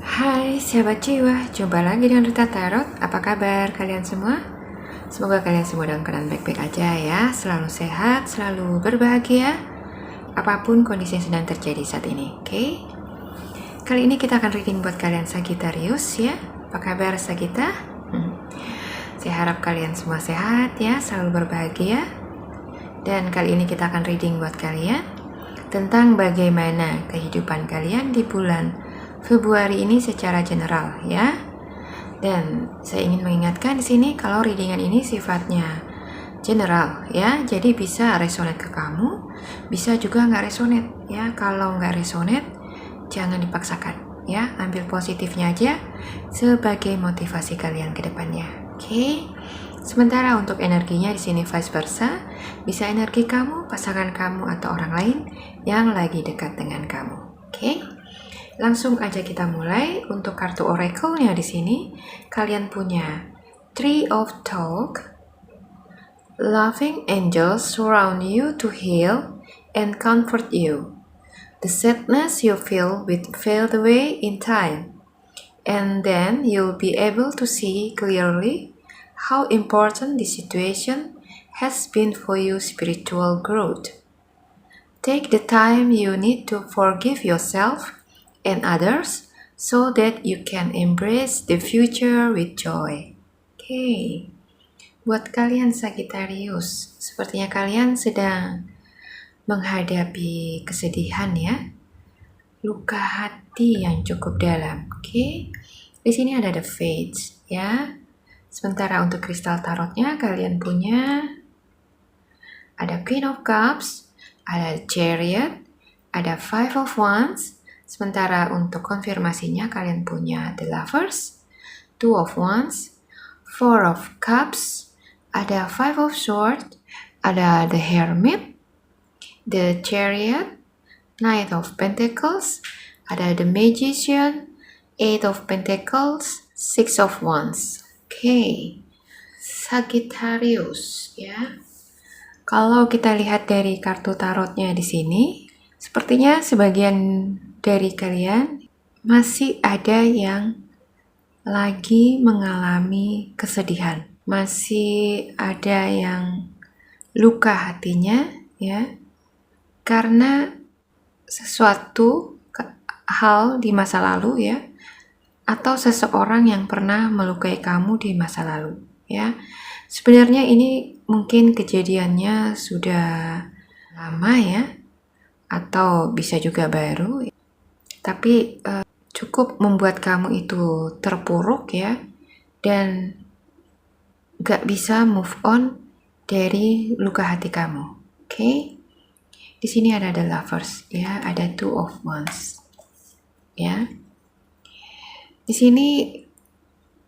Hai sahabat jiwa, jumpa lagi dengan Rita Tarot. Apa kabar kalian semua? Semoga kalian semua dalam keadaan baik-baik aja ya. Selalu sehat, selalu berbahagia apapun kondisi yang sedang terjadi saat ini. Oke? Kali ini kita akan reading buat kalian Sagittarius ya. Apa kabar Sagitta? Saya harap kalian semua sehat ya, selalu berbahagia. Dan kali ini kita akan reading buat kalian tentang bagaimana kehidupan kalian di bulan Februari ini secara general ya. Dan saya ingin mengingatkan di sini kalau readingan ini sifatnya general ya. Jadi bisa resonate ke kamu, bisa juga nggak resonate ya. Kalau nggak resonate jangan dipaksakan ya. Ambil positifnya aja sebagai motivasi kalian ke depannya. Oke. Sementara untuk energinya di sini vice versa, bisa energi kamu, pasangan kamu atau orang lain yang lagi dekat dengan kamu. Oke? Langsung aja kita mulai. Untuk kartu oracle-nya di sini, kalian punya Three of Talk, loving angels surround you to heal and comfort you. The sadness you feel will fade away in time, and then you'll be able to see clearly how important the situation has been for your spiritual growth. Take the time you need to forgive yourself and others so that you can embrace the future with joy. Oke. Buat kalian Sagittarius, sepertinya kalian sedang menghadapi kesedihan ya. Luka hati yang cukup dalam. Oke. Di sini ada the Fates ya. Sementara untuk kristal tarotnya kalian punya ada Queen of Cups, ada Chariot, ada Five of Wands. Sementara untuk konfirmasinya kalian punya The Lovers, Two of Wands, Four of Cups, ada Five of Swords, ada The Hermit, The Chariot, Knight of Pentacles, ada The Magician, Eight of Pentacles, Six of Wands. Oke, Sagittarius ya. Kalau kita lihat dari kartu tarotnya di sini, sepertinya sebagian dari kalian masih ada yang lagi mengalami kesedihan. Masih ada yang luka hatinya ya. Karena sesuatu hal di masa lalu ya. Atau seseorang yang pernah melukai kamu di masa lalu ya. Sebenarnya ini mungkin kejadiannya sudah lama ya. Atau bisa juga baru. Tapi cukup membuat kamu itu terpuruk ya, dan gak bisa move on dari luka hati kamu. Oke? Di sini ada The Lovers ya, ada Two of Wands ya. Di sini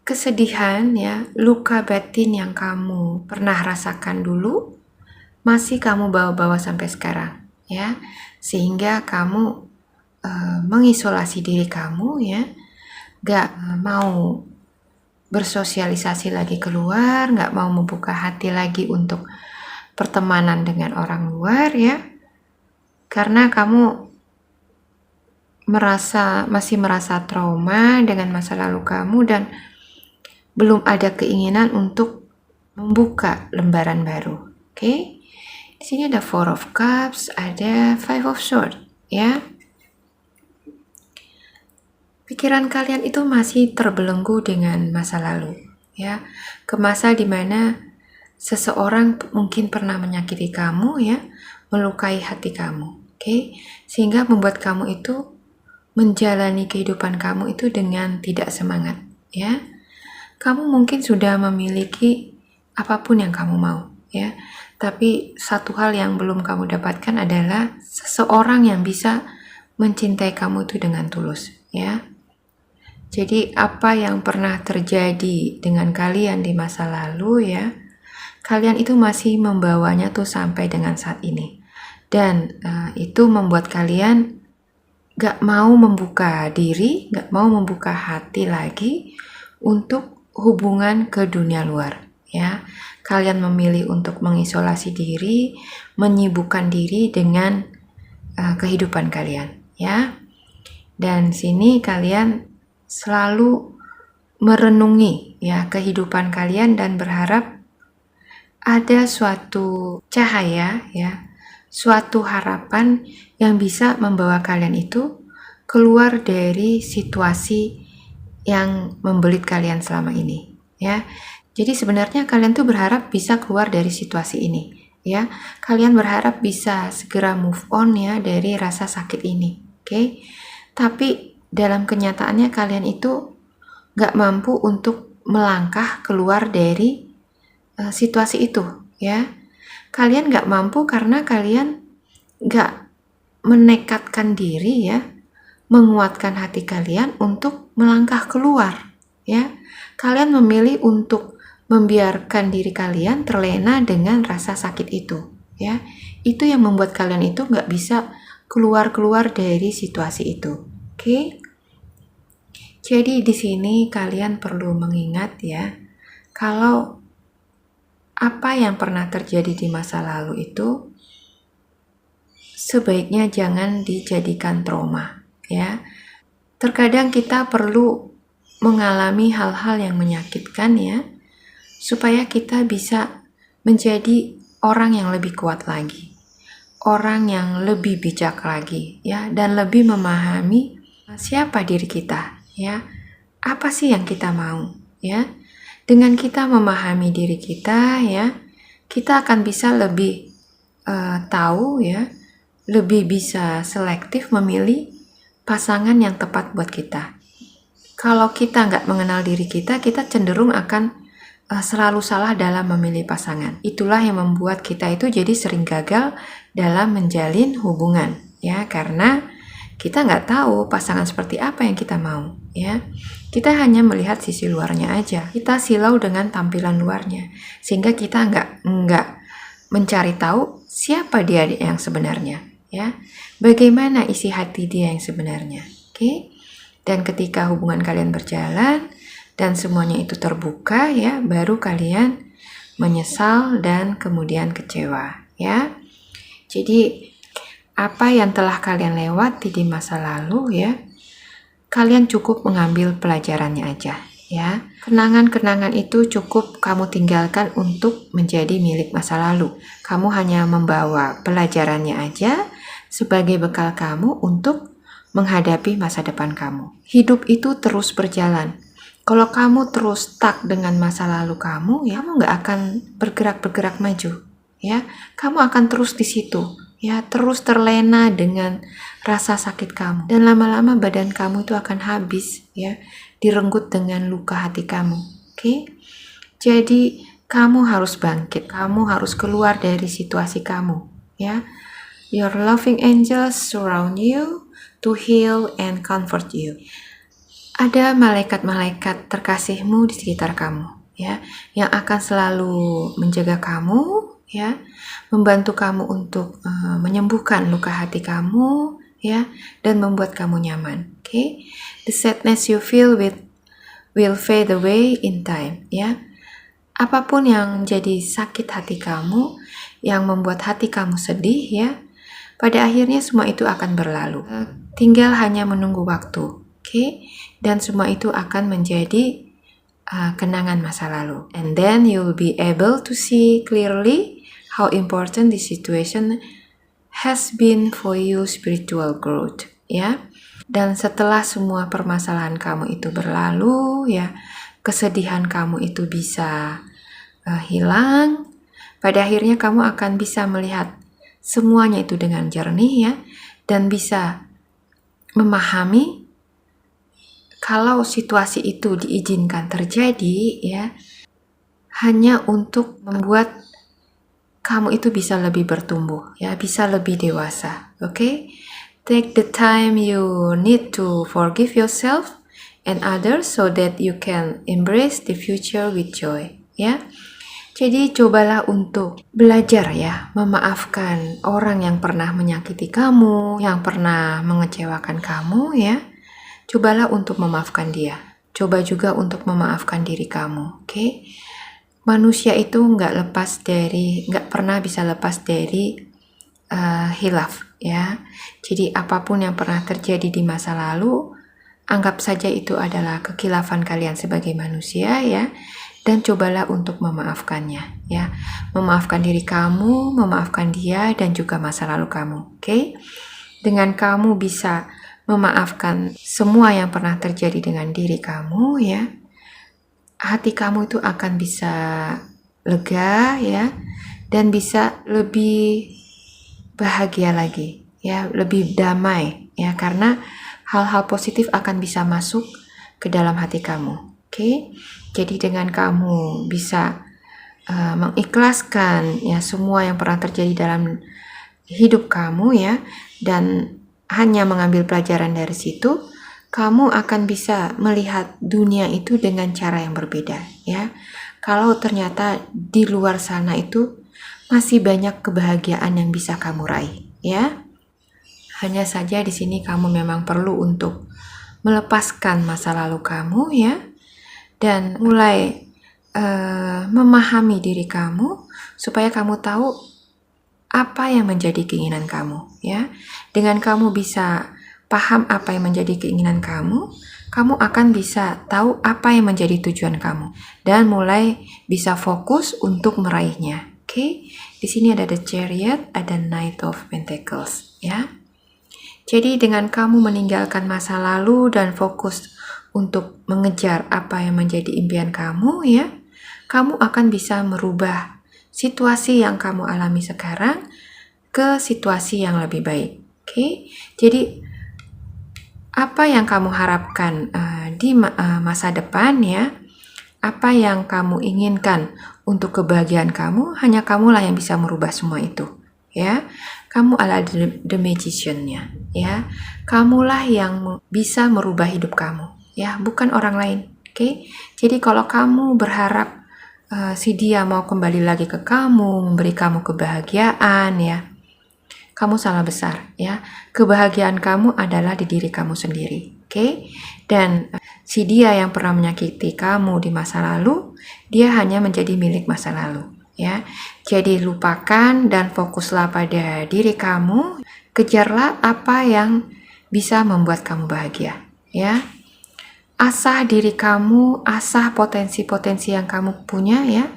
kesedihan ya, luka batin yang kamu pernah rasakan dulu masih kamu bawa-bawa sampai sekarang ya, sehingga kamu mengisolasi diri kamu ya, gak mau bersosialisasi lagi keluar, gak mau membuka hati lagi untuk pertemanan dengan orang luar ya, karena kamu masih merasa trauma dengan masa lalu kamu dan belum ada keinginan untuk membuka lembaran baru. Oke? Di sini ada Four of Cups, ada Five of Swords ya. Pikiran kalian itu masih terbelenggu dengan masa lalu ya, ke masa dimana seseorang mungkin pernah menyakiti kamu ya, melukai hati kamu, oke? Sehingga membuat kamu itu menjalani kehidupan kamu itu dengan tidak semangat ya. Kamu mungkin sudah memiliki apapun yang kamu mau ya, tapi satu hal yang belum kamu dapatkan adalah seseorang yang bisa mencintai kamu itu dengan tulus ya. Jadi apa yang pernah terjadi dengan kalian di masa lalu ya, kalian itu masih membawanya tuh sampai dengan saat ini. Dan itu membuat kalian gak mau membuka diri, gak mau membuka hati lagi untuk hubungan ke dunia luar ya. Kalian memilih untuk mengisolasi diri, menyibukkan diri dengan kehidupan kalian ya. Dan sini kalian selalu merenungi ya kehidupan kalian dan berharap ada suatu cahaya ya, suatu harapan yang bisa membawa kalian itu keluar dari situasi yang membelit kalian selama ini ya. Jadi sebenarnya kalian tuh berharap bisa keluar dari situasi ini ya. Kalian berharap bisa segera move on ya dari rasa sakit ini, oke? Tapi dalam kenyataannya kalian itu gak mampu untuk melangkah keluar dari situasi itu ya. Kalian gak mampu karena kalian gak menekadkan diri ya, menguatkan hati kalian untuk melangkah keluar ya. Kalian memilih untuk membiarkan diri kalian terlena dengan rasa sakit itu ya. Itu yang membuat kalian itu gak bisa keluar dari situasi itu, oke? Jadi di sini kalian perlu mengingat ya, kalau apa yang pernah terjadi di masa lalu itu sebaiknya jangan dijadikan trauma ya. Terkadang kita perlu mengalami hal-hal yang menyakitkan ya, supaya kita bisa menjadi orang yang lebih kuat lagi, orang yang lebih bijak lagi ya, dan lebih memahami siapa diri kita ya, apa sih yang kita mau ya. Dengan kita memahami diri kita ya, kita akan bisa lebih tahu ya, lebih bisa selektif memilih pasangan yang tepat buat kita. Kalau kita nggak mengenal diri kita cenderung akan selalu salah dalam memilih pasangan. Itulah yang membuat kita itu jadi sering gagal dalam menjalin hubungan ya, karena kita nggak tahu pasangan seperti apa yang kita mau ya. Kita hanya melihat sisi luarnya aja, kita silau dengan tampilan luarnya, sehingga kita nggak mencari tahu siapa dia yang sebenarnya ya, bagaimana isi hati dia yang sebenarnya, oke? Dan ketika hubungan kalian berjalan dan semuanya itu terbuka ya, baru kalian menyesal dan kemudian kecewa ya. Jadi apa yang telah kalian lewati di masa lalu ya, kalian cukup mengambil pelajarannya aja ya. Kenangan-kenangan itu cukup kamu tinggalkan untuk menjadi milik masa lalu. Kamu hanya membawa pelajarannya aja sebagai bekal kamu untuk menghadapi masa depan kamu. Hidup itu terus berjalan. Kalau kamu terus stuck dengan masa lalu kamu ya, kamu nggak akan bergerak maju ya. Kamu akan terus di situ ya, terus terlena dengan rasa sakit kamu, dan lama-lama badan kamu itu akan habis ya, direnggut dengan luka hati kamu, oke? Jadi kamu harus bangkit, kamu harus keluar dari situasi kamu ya. Your loving angels surround you to heal and comfort you. Ada malaikat-malaikat terkasihmu di sekitar kamu ya, yang akan selalu menjaga kamu ya, membantu kamu untuk menyembuhkan luka hati kamu ya, dan membuat kamu nyaman, oke? The sadness you feel will fade away in time ya. Apapun yang jadi sakit hati kamu, yang membuat hati kamu sedih ya, pada akhirnya semua itu akan berlalu. Tinggal hanya menunggu waktu, oke? Dan semua itu akan menjadi kenangan masa lalu. And then you'll be able to see clearly how important this situation has been for you spiritual growth ya. Dan setelah semua permasalahan kamu itu berlalu ya, kesedihan kamu itu bisa hilang, pada akhirnya kamu akan bisa melihat semuanya itu dengan jernih ya, dan bisa memahami kalau situasi itu diizinkan terjadi ya, hanya untuk membuat kamu itu bisa lebih bertumbuh ya, bisa lebih dewasa, oke? Take the time you need to forgive yourself and others so that you can embrace the future with joy ya. Jadi cobalah untuk belajar ya, memaafkan orang yang pernah menyakiti kamu, yang pernah mengecewakan kamu ya. Cobalah untuk memaafkan dia. Coba juga untuk memaafkan diri kamu, oke? Manusia itu nggak pernah bisa lepas dari hilaf ya. Jadi apapun yang pernah terjadi di masa lalu, Anggap saja itu adalah kekhilafan kalian sebagai manusia ya, dan cobalah untuk memaafkannya ya. Memaafkan diri kamu, memaafkan dia dan juga masa lalu kamu. Oke? Dengan kamu bisa memaafkan semua yang pernah terjadi dengan diri kamu ya, hati kamu itu akan bisa lega ya, dan bisa lebih bahagia lagi ya, lebih damai ya, karena hal-hal positif akan bisa masuk ke dalam hati kamu. Oke? Jadi dengan kamu bisa mengikhlaskan ya semua yang pernah terjadi dalam hidup kamu ya, dan hanya mengambil pelajaran dari situ, kamu akan bisa melihat dunia itu dengan cara yang berbeda ya. Kalau ternyata di luar sana itu masih banyak kebahagiaan yang bisa kamu raih ya. Hanya saja di sini kamu memang perlu untuk melepaskan masa lalu kamu ya, dan mulai memahami diri kamu supaya kamu tahu apa yang menjadi keinginan kamu ya. Dengan kamu bisa paham apa yang menjadi keinginan kamu, kamu akan bisa tahu apa yang menjadi tujuan kamu dan mulai bisa fokus untuk meraihnya. Oke? Di sini ada The Chariot, ada Knight of Pentacles ya. Jadi dengan kamu meninggalkan masa lalu dan fokus untuk mengejar apa yang menjadi impian kamu ya, kamu akan bisa merubah situasi yang kamu alami sekarang ke situasi yang lebih baik. Oke? Jadi apa yang kamu harapkan di masa depan ya, apa yang kamu inginkan untuk kebahagiaan kamu, hanya kamulah yang bisa merubah semua itu ya. Kamu adalah the magician-nya ya. Kamulah yang bisa merubah hidup kamu ya, bukan orang lain. Oke? Jadi kalau kamu berharap si dia mau kembali lagi ke kamu, memberi kamu kebahagiaan ya, kamu salah besar ya. Kebahagiaan kamu adalah di diri kamu sendiri. Oke? Dan si dia yang pernah menyakiti kamu di masa lalu, dia hanya menjadi milik masa lalu ya. Jadi lupakan dan fokuslah pada diri kamu. Kejarlah apa yang bisa membuat kamu bahagia ya. Asah diri kamu, asah potensi-potensi yang kamu punya ya,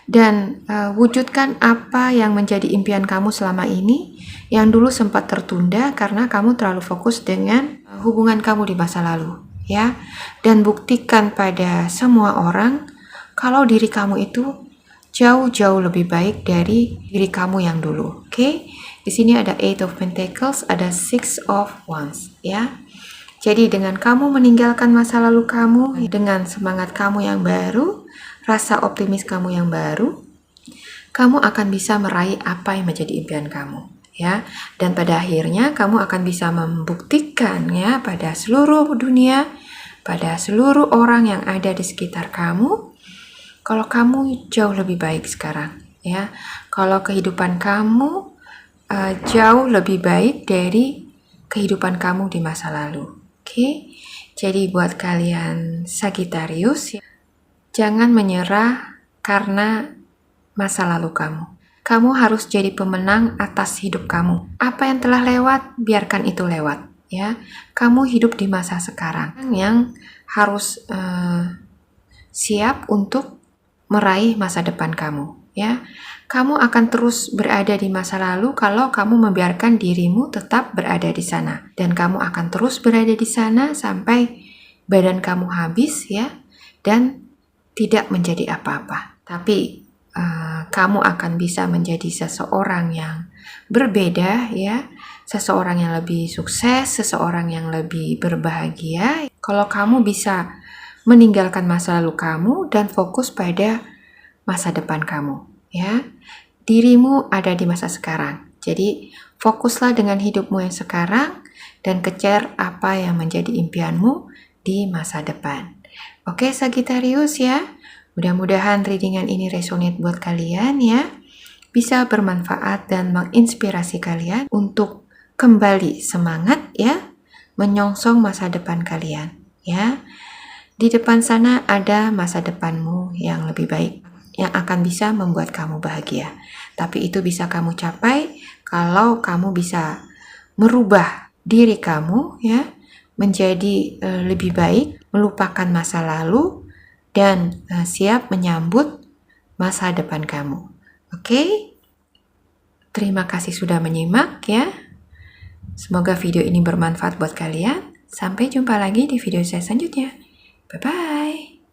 dan wujudkan apa yang menjadi impian kamu selama ini yang dulu sempat tertunda karena kamu terlalu fokus dengan hubungan kamu di masa lalu ya. Dan buktikan pada semua orang kalau diri kamu itu jauh-jauh lebih baik dari diri kamu yang dulu. Oke? Di sini ada Eight of Pentacles, ada Six of Wands ya. Jadi dengan kamu meninggalkan masa lalu kamu dengan semangat kamu yang baru, rasa optimis kamu yang baru, kamu akan bisa meraih apa yang menjadi impian kamu ya. Dan pada akhirnya kamu akan bisa membuktikan ya pada seluruh dunia, pada seluruh orang yang ada di sekitar kamu, kalau kamu jauh lebih baik sekarang ya. Kalau kehidupan kamu jauh lebih baik dari kehidupan kamu di masa lalu. Oke? Jadi buat kalian Sagittarius, jangan menyerah karena masa lalu kamu. Kamu harus jadi pemenang atas hidup kamu. Apa yang telah lewat, biarkan itu lewat ya. Kamu hidup di masa sekarang yang harus siap untuk meraih masa depan kamu ya. Kamu akan terus berada di masa lalu kalau kamu membiarkan dirimu tetap berada di sana, dan kamu akan terus berada di sana sampai badan kamu habis ya, dan tidak menjadi apa-apa. Tapi kamu akan bisa menjadi seseorang yang berbeda ya, seseorang yang lebih sukses, seseorang yang lebih berbahagia kalau kamu bisa meninggalkan masa lalu kamu dan fokus pada masa depan kamu ya. Dirimu ada di masa sekarang. Jadi fokuslah dengan hidupmu yang sekarang dan kejar apa yang menjadi impianmu di masa depan. Oke Sagittarius ya. Mudah-mudahan readingan ini resonate buat kalian ya. Bisa bermanfaat dan menginspirasi kalian untuk kembali semangat ya, menyongsong masa depan kalian ya. Di depan sana ada masa depanmu yang lebih baik, yang akan bisa membuat kamu bahagia. Tapi itu bisa kamu capai kalau kamu bisa merubah diri kamu ya, menjadi lebih baik, melupakan masa lalu, dan siap menyambut masa depan kamu. Oke? Terima kasih sudah menyimak ya. Semoga video ini bermanfaat buat kalian. Sampai jumpa lagi di video saya selanjutnya. Bye-bye.